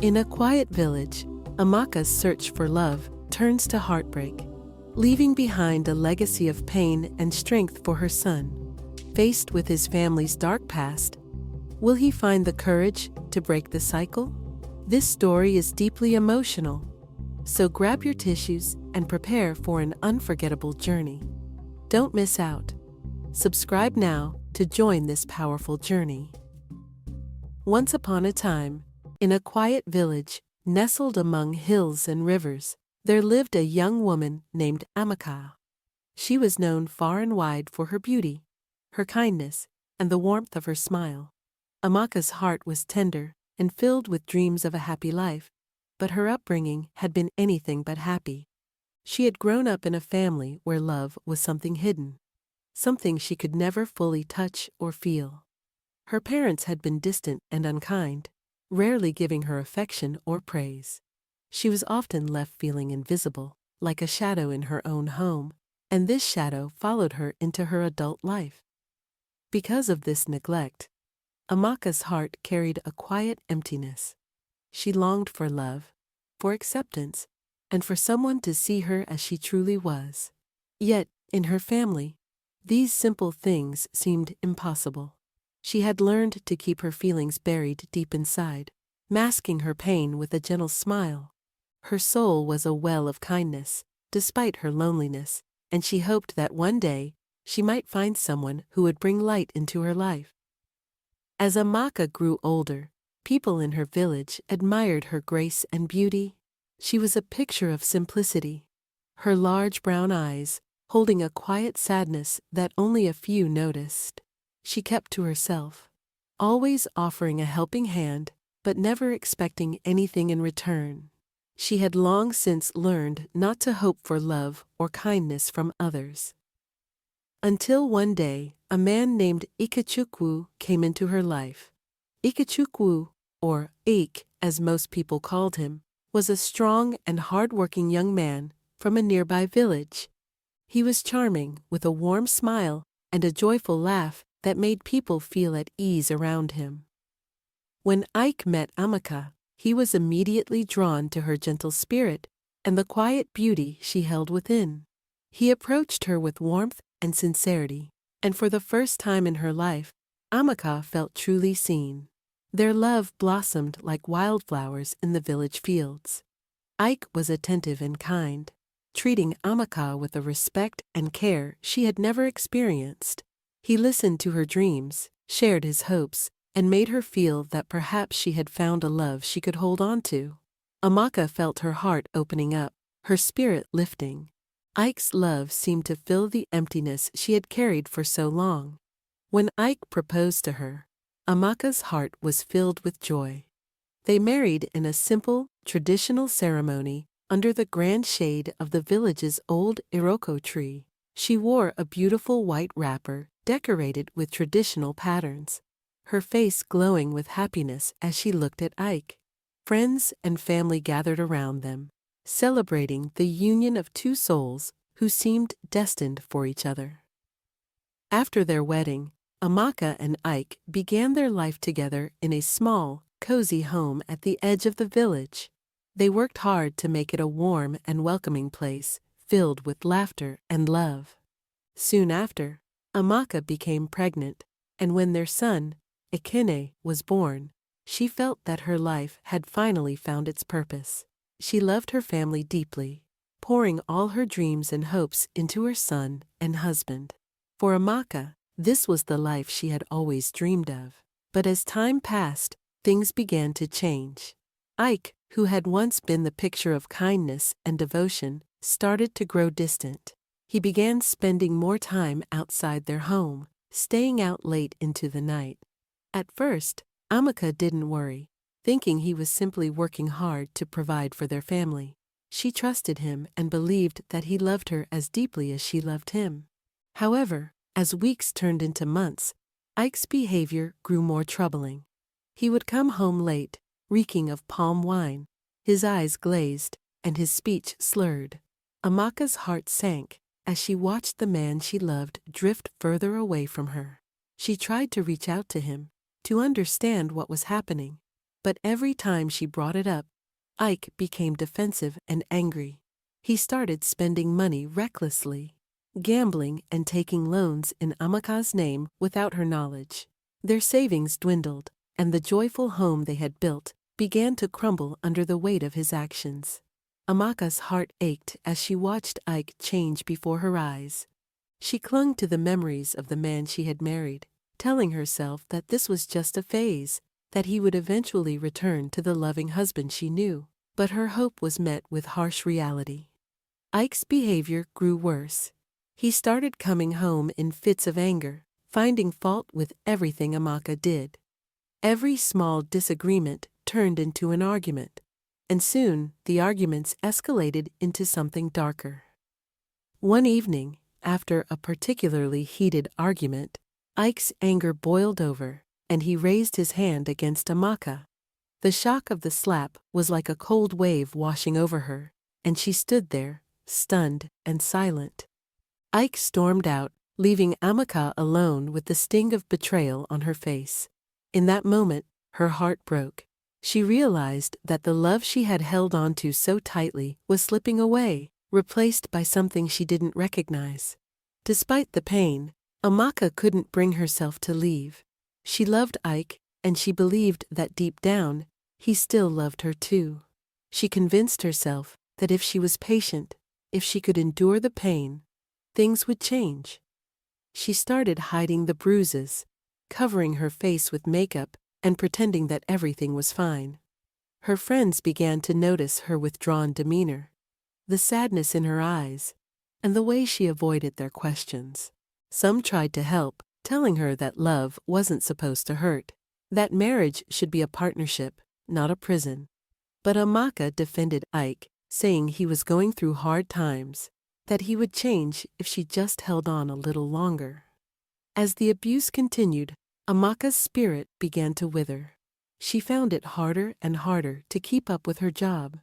In a quiet village, Amaka's search for love turns to heartbreak, leaving behind a legacy of pain and strength for her son. Faced with his family's dark past, will he find the courage to break the cycle? This story is deeply emotional, so grab your tissues and prepare for an unforgettable journey. Don't miss out. Subscribe now to join this powerful journey. Once upon a time, in a quiet village nestled among hills and rivers, there lived a young woman named Amaka. She was known far and wide for her beauty, her kindness, and the warmth of her smile. Amaka's heart was tender and filled with dreams of a happy life, but her upbringing had been anything but happy. She had grown up in a family where love was something hidden, something she could never fully touch or feel. Her parents had been distant and unkind, rarely giving her affection or praise. She was often left feeling invisible, like a shadow in her own home, and this shadow followed her into her adult life. Because of this neglect, Amaka's heart carried a quiet emptiness. She longed for love, for acceptance, and for someone to see her as she truly was. Yet, in her family, these simple things seemed impossible. She had learned to keep her feelings buried deep inside, masking her pain with a gentle smile. Her soul was a well of kindness, despite her loneliness, and she hoped that one day she might find someone who would bring light into her life. As Amaka grew older, people in her village admired her grace and beauty. She was a picture of simplicity, her large brown eyes holding a quiet sadness that only a few noticed. She kept to herself, always offering a helping hand, but never expecting anything in return. She had long since learned not to hope for love or kindness from others. Until one day, a man named Ikechukwu came into her life. Ikechukwu, or Ik as most people called him, was a strong and hard-working young man from a nearby village. He was charming, with a warm smile and a joyful laugh that made people feel at ease around him. When Ike met Amaka, he was immediately drawn to her gentle spirit and the quiet beauty she held within. He approached her with warmth and sincerity, and for the first time in her life, Amaka felt truly seen. Their love blossomed like wildflowers in the village fields. Ike was attentive and kind, treating Amaka with a respect and care she had never experienced. He listened to her dreams, shared his hopes, and made her feel that perhaps she had found a love she could hold on to. Amaka felt her heart opening up, her spirit lifting. Ike's love seemed to fill the emptiness she had carried for so long. When Ike proposed to her, Amaka's heart was filled with joy. They married in a simple, traditional ceremony under the grand shade of the village's old iroko tree. She wore a beautiful white wrapper decorated with traditional patterns, her face glowing with happiness as she looked at Ike. Friends and family gathered around them, celebrating the union of two souls who seemed destined for each other. After their wedding, Amaka and Ike began their life together in a small, cozy home at the edge of the village. They worked hard to make it a warm and welcoming place, filled with laughter and love. Soon after, Amaka became pregnant, and when their son, Akin, was born, she felt that her life had finally found its purpose. She loved her family deeply, pouring all her dreams and hopes into her son and husband. For Amaka, this was the life she had always dreamed of. But as time passed, things began to change. Ike, who had once been the picture of kindness and devotion, started to grow distant. He began spending more time outside their home, staying out late into the night. At first, Amaka didn't worry, thinking he was simply working hard to provide for their family. She trusted him and believed that he loved her as deeply as she loved him. However, as weeks turned into months, Ike's behavior grew more troubling. He would come home late, reeking of palm wine, his eyes glazed, and his speech slurred. Amaka's heart sank as she watched the man she loved drift further away from her. She tried to reach out to him, to understand what was happening, But every time she brought it up, Ike became defensive and angry. He started spending money recklessly, gambling and taking loans in Amaka's name without her knowledge. Their savings dwindled, and the joyful home they had built began to crumble under the weight of his actions. Amaka's heart ached as she watched Ike change before her eyes. She clung to the memories of the man she had married, telling herself that this was just a phase, that he would eventually return to the loving husband she knew. But her hope was met with harsh reality. Ike's behavior grew worse. He started coming home in fits of anger, finding fault with everything Amaka did. Every small disagreement turned into an argument, and soon the arguments escalated into something darker. One evening, after a particularly heated argument, Ike's anger boiled over, and he raised his hand against Amaka. The shock of the slap was like a cold wave washing over her, and she stood there, stunned and silent. Ike stormed out, leaving Amaka alone with the sting of betrayal on her face. In that moment, her heart broke. She realized that the love she had held on to so tightly was slipping away, replaced by something she didn't recognize. Despite the pain, Amaka couldn't bring herself to leave. She loved Ike, and she believed that deep down, he still loved her too. She convinced herself that if she was patient, if she could endure the pain, things would change. She started hiding the bruises, covering her face with makeup and pretending that everything was fine. Her friends began to notice her withdrawn demeanor, the sadness in her eyes, and the way she avoided their questions. Some tried to help, telling her that love wasn't supposed to hurt, that marriage should be a partnership, not a prison. But Amaka defended Ike, saying he was going through hard times, that he would change if she just held on a little longer. As the abuse continued, Amaka's spirit began to wither. She found it harder and harder to keep up with her job,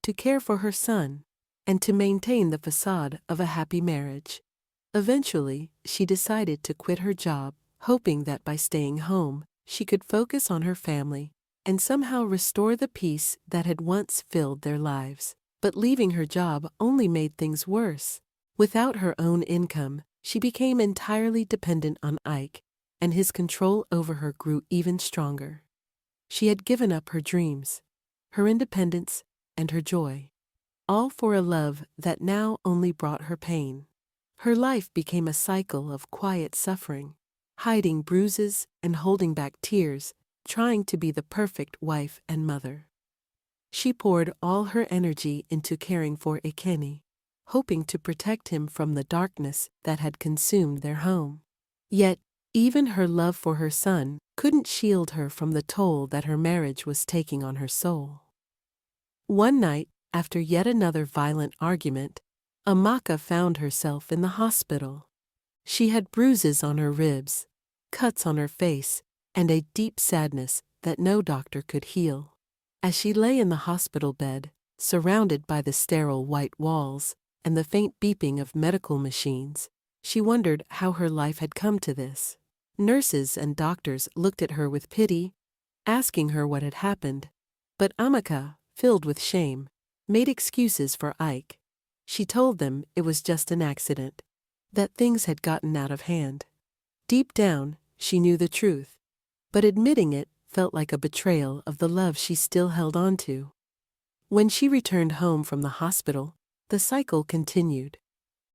to care for her son, and to maintain the facade of a happy marriage. Eventually, she decided to quit her job, hoping that by staying home, she could focus on her family and somehow restore the peace that had once filled their lives. But leaving her job only made things worse. Without her own income, she became entirely dependent on Ike, and his control over her grew even stronger. She had given up her dreams, her independence, and her joy, all for a love that now only brought her pain. Her life became a cycle of quiet suffering, hiding bruises and holding back tears, trying to be the perfect wife and mother. She poured all her energy into caring for Akin, hoping to protect him from the darkness that had consumed their home. Yet, even her love for her son couldn't shield her from the toll that her marriage was taking on her soul. One night, after yet another violent argument, Amaka found herself in the hospital. She had bruises on her ribs, cuts on her face, and a deep sadness that no doctor could heal. As she lay in the hospital bed, surrounded by the sterile white walls and the faint beeping of medical machines, she wondered how her life had come to this. Nurses and doctors looked at her with pity, asking her what had happened, but Amaka, filled with shame, made excuses for Ike. She told them it was just an accident, that things had gotten out of hand. Deep down, she knew the truth, but admitting it felt like a betrayal of the love she still held on to. When she returned home from the hospital, the cycle continued.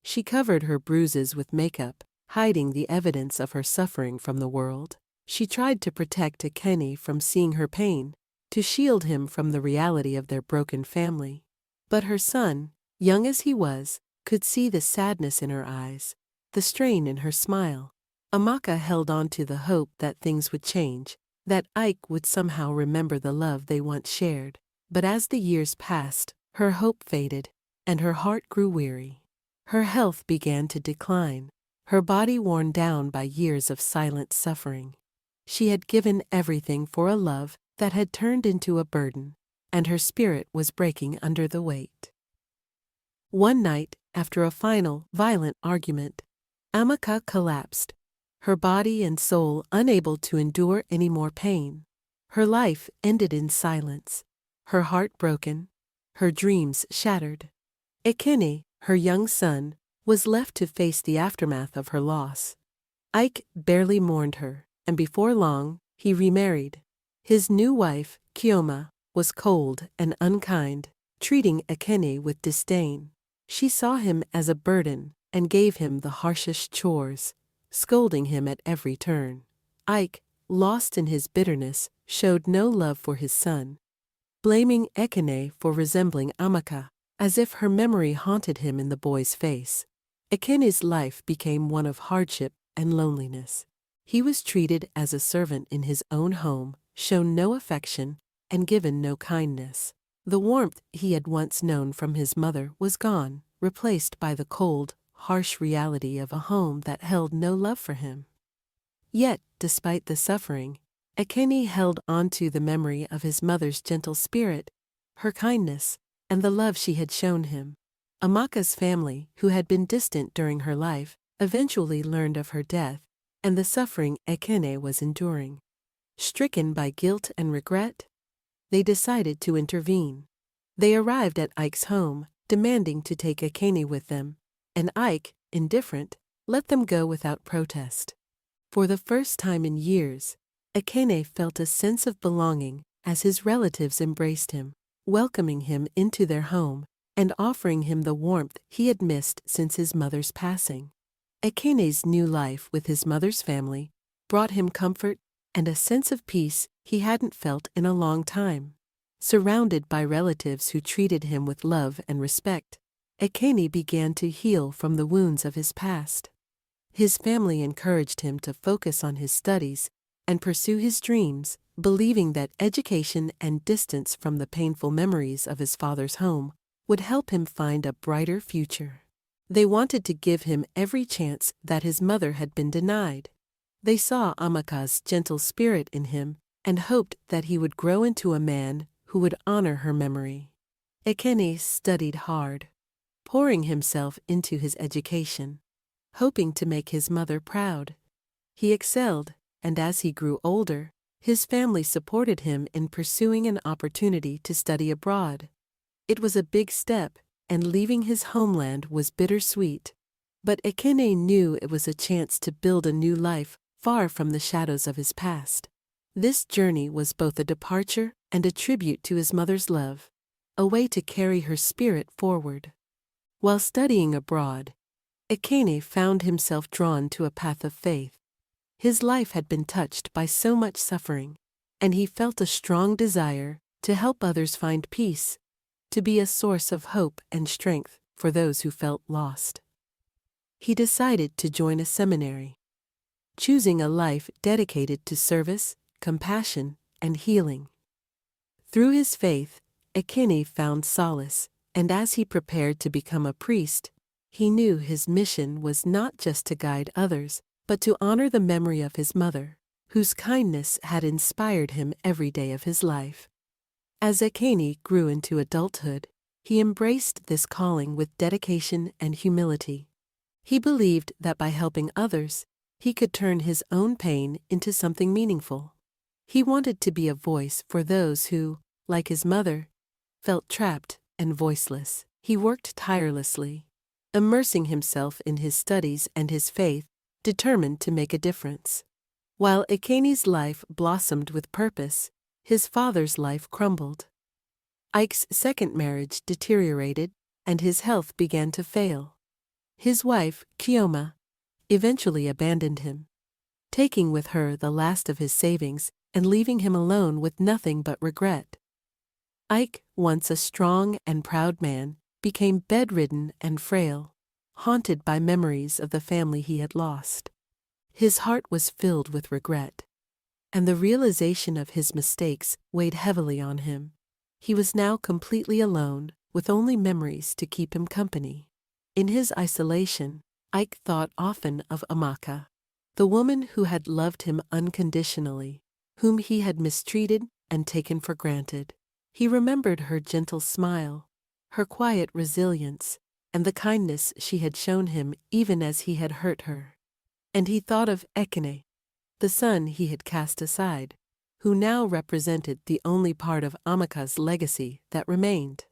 She covered her bruises with makeup, hiding the evidence of her suffering from the world. She tried to protect Akin from seeing her pain, to shield him from the reality of their broken family. But her son, young as he was, could see the sadness in her eyes, the strain in her smile. Amaka held on to the hope that things would change, that Ike would somehow remember the love they once shared. But as the years passed, her hope faded, and her heart grew weary. Her health began to decline, her body worn down by years of silent suffering. She had given everything for a love that had turned into a burden, and her spirit was breaking under the weight. One night, after a final, violent argument, Amaka collapsed, her body and soul unable to endure any more pain. Her life ended in silence, her heart broken, her dreams shattered. Akin, her young son, was left to face the aftermath of her loss. Ike barely mourned her, and before long, he remarried. His new wife, Kioma, was cold and unkind, treating Akin with disdain. She saw him as a burden and gave him the harshest chores, scolding him at every turn. Ike, lost in his bitterness, showed no love for his son, blaming Akin for resembling Amaka, as if her memory haunted him in the boy's face. Akin's life became one of hardship and loneliness. He was treated as a servant in his own home, shown no affection, and given no kindness. The warmth he had once known from his mother was gone, replaced by the cold, harsh reality of a home that held no love for him. Yet, despite the suffering, Akin held on to the memory of his mother's gentle spirit, her kindness, and the love she had shown him. Amaka's family, who had been distant during her life, eventually learned of her death and the suffering Akin was enduring. Stricken by guilt and regret, they decided to intervene. They arrived at Ike's home, demanding to take Akin with them, and Ike, indifferent, let them go without protest. For the first time in years, Akin felt a sense of belonging as his relatives embraced him, welcoming him into their home and offering him the warmth he had missed since his mother's passing. Akin's new life with his mother's family brought him comfort and a sense of peace he hadn't felt in a long time. Surrounded by relatives who treated him with love and respect, Akin began to heal from the wounds of his past. His family encouraged him to focus on his studies and pursue his dreams, believing that education and distance from the painful memories of his father's home would help him find a brighter future. They wanted to give him every chance that his mother had been denied. They saw Amaka's gentle spirit in him and hoped that he would grow into a man who would honor her memory. Akin studied hard, pouring himself into his education, hoping to make his mother proud. He excelled, and as he grew older, his family supported him in pursuing an opportunity to study abroad. It was a big step, and leaving his homeland was bittersweet. But Akin knew it was a chance to build a new life far from the shadows of his past. This journey was both a departure and a tribute to his mother's love, a way to carry her spirit forward. While studying abroad, Akin found himself drawn to a path of faith. His life had been touched by so much suffering, and he felt a strong desire to help others find peace, to be a source of hope and strength for those who felt lost. He decided to join a seminary, choosing a life dedicated to service, compassion, and healing. Through his faith, Akin found solace, and as he prepared to become a priest, he knew his mission was not just to guide others, but to honor the memory of his mother, whose kindness had inspired him every day of his life. As Akin grew into adulthood, he embraced this calling with dedication and humility. He believed that by helping others, he could turn his own pain into something meaningful. He wanted to be a voice for those who, like his mother, felt trapped and voiceless. He worked tirelessly, immersing himself in his studies and his faith, determined to make a difference. While Akin's life blossomed with purpose, his father's life crumbled. Ike's second marriage deteriorated, and his health began to fail. His wife, Kioma, eventually abandoned him, taking with her the last of his savings and leaving him alone with nothing but regret. Ike, once a strong and proud man, became bedridden and frail, haunted by memories of the family he had lost. His heart was filled with regret, and the realization of his mistakes weighed heavily on him. He was now completely alone, with only memories to keep him company. In his isolation, Ike thought often of Amaka, the woman who had loved him unconditionally, whom he had mistreated and taken for granted. He remembered her gentle smile, her quiet resilience, and the kindness she had shown him even as he had hurt her. And he thought of Akin, the son he had cast aside, who now represented the only part of Amaka's legacy that remained.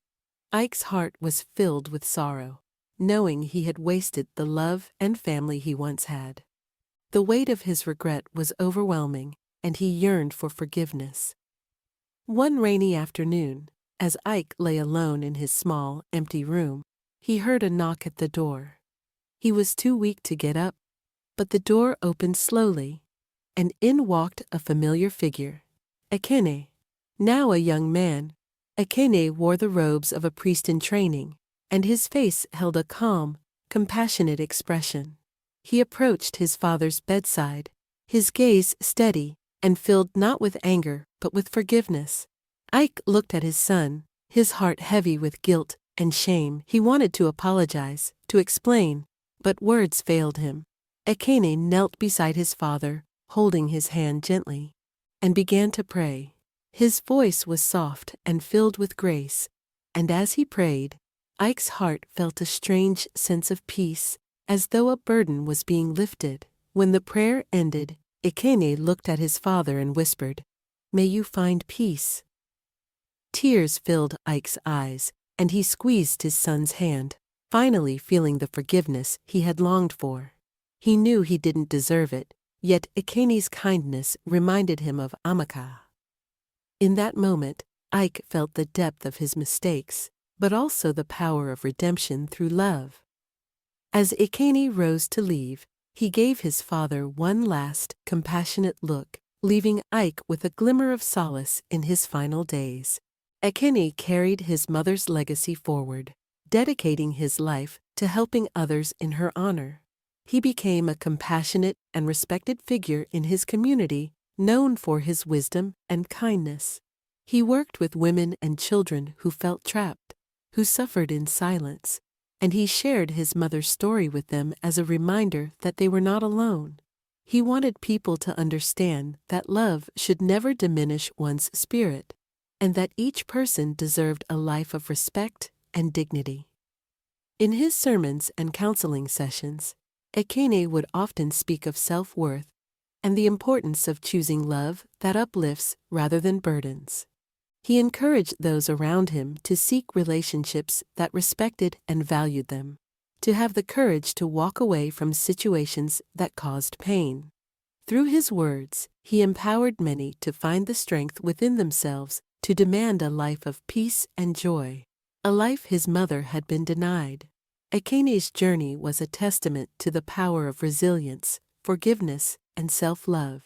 Ike's heart was filled with sorrow, knowing he had wasted the love and family he once had. The weight of his regret was overwhelming, and he yearned for forgiveness. One rainy afternoon, as Ike lay alone in his small, empty room, he heard a knock at the door. He was too weak to get up, but the door opened slowly, and in walked a familiar figure, Akin. Now a young man, Akin wore the robes of a priest in training, and his face held a calm, compassionate expression. He approached his father's bedside, his gaze steady and filled not with anger but with forgiveness. Ike looked at his son, his heart heavy with guilt and shame. He wanted to apologize, to explain, but words failed him. Akin knelt beside his father, holding his hand gently, and began to pray. His voice was soft and filled with grace, and as he prayed, Ike's heart felt a strange sense of peace, as though a burden was being lifted. When the prayer ended, Akin looked at his father and whispered, "May you find peace." Tears filled Ike's eyes, and he squeezed his son's hand, finally feeling the forgiveness he had longed for. He knew he didn't deserve it, yet Akin's kindness reminded him of Amaka. In that moment, Ike felt the depth of his mistakes, but also the power of redemption through love. As Akin rose to leave, he gave his father one last, compassionate look, leaving Ike with a glimmer of solace in his final days. Akin carried his mother's legacy forward, dedicating his life to helping others in her honor. He became a compassionate and respected figure in his community, known for his wisdom and kindness. He worked with women and children who felt trapped, who suffered in silence, and he shared his mother's story with them as a reminder that they were not alone. He wanted people to understand that love should never diminish one's spirit, and that each person deserved a life of respect and dignity. In his sermons and counseling sessions, Akin would often speak of self-worth and the importance of choosing love that uplifts rather than burdens. He encouraged those around him to seek relationships that respected and valued them, to have the courage to walk away from situations that caused pain. Through his words, he empowered many to find the strength within themselves to demand a life of peace and joy, a life his mother had been denied. Akin's journey was a testament to the power of resilience, forgiveness, and self-love.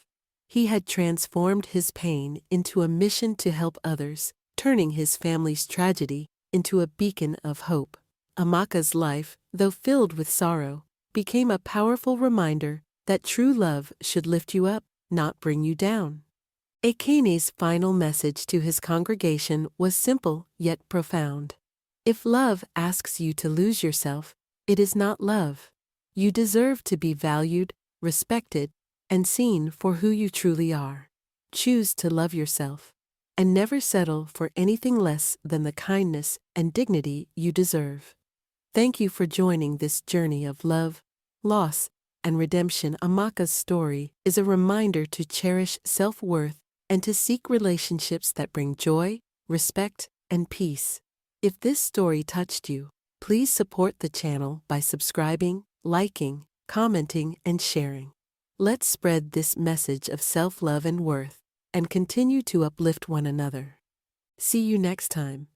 He had transformed his pain into a mission to help others, turning his family's tragedy into a beacon of hope. Amaka's life, though filled with sorrow, became a powerful reminder that true love should lift you up, not bring you down. Akin's final message to his congregation was simple yet profound. If love asks you to lose yourself, it is not love. You deserve to be valued, respected, and seen for who you truly are. Choose to love yourself, and never settle for anything less than the kindness and dignity you deserve. Thank you for joining this journey of love, loss, and redemption. Amaka's story is a reminder to cherish self-worth and to seek relationships that bring joy, respect, and peace. If this story touched you, please support the channel by subscribing, liking, commenting, and sharing. Let's spread this message of self-love and worth, and continue to uplift one another. See you next time.